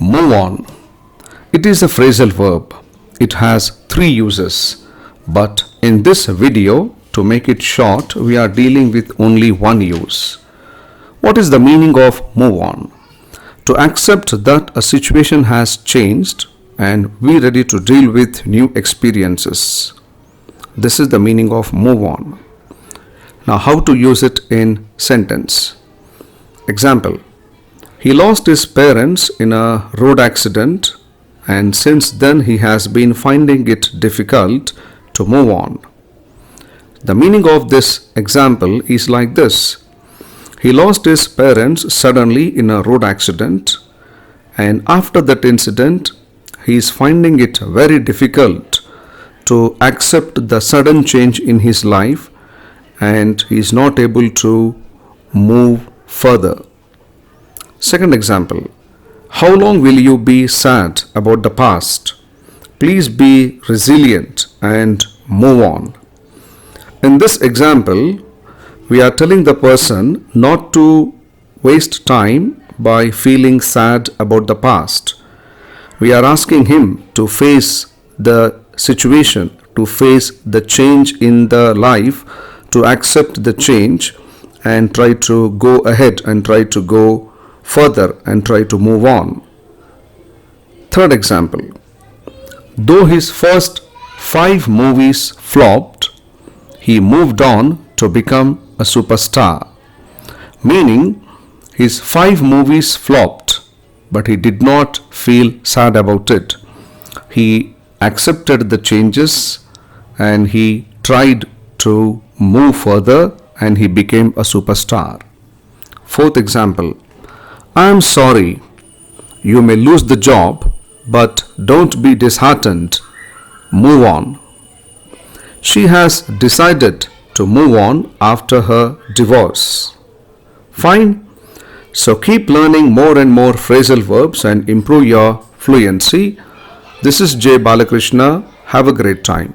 Move on. It is a phrasal verb. It has three uses. But in this video, to make it short, we are dealing with only one use. What is the meaning of move on? To accept that a situation has changed and be ready to deal with new experiences. This is the meaning of move on. Now, how to use it in sentence? Example: he lost his parents in a road accident, and since then he has been finding it difficult to move on. The meaning of this example is like this: he lost his parents suddenly in a road accident, and after that incident, he is finding it very difficult to accept the sudden change in his life, and he is not able to move further. Second example: how long will you be sad about the past? Please be resilient and move on. In this example, we are telling the person not to waste time by feeling sad about the past. We are asking him to face the situation, to face the change in the life, to accept the change and try to go ahead and try to go further and try to move on. Third example: though his first 5 movies flopped, he moved on to become a superstar. Meaning, his 5 movies flopped, but he did not feel sad about it. He accepted the changes and he tried to move further and he became a superstar. Fourth example: I am sorry, you may lose the job, but don't be disheartened. Move on. She has decided to move on after her divorce. Fine. So keep learning more and more phrasal verbs and improve your fluency. This is J. Balakrishna. Have a great time.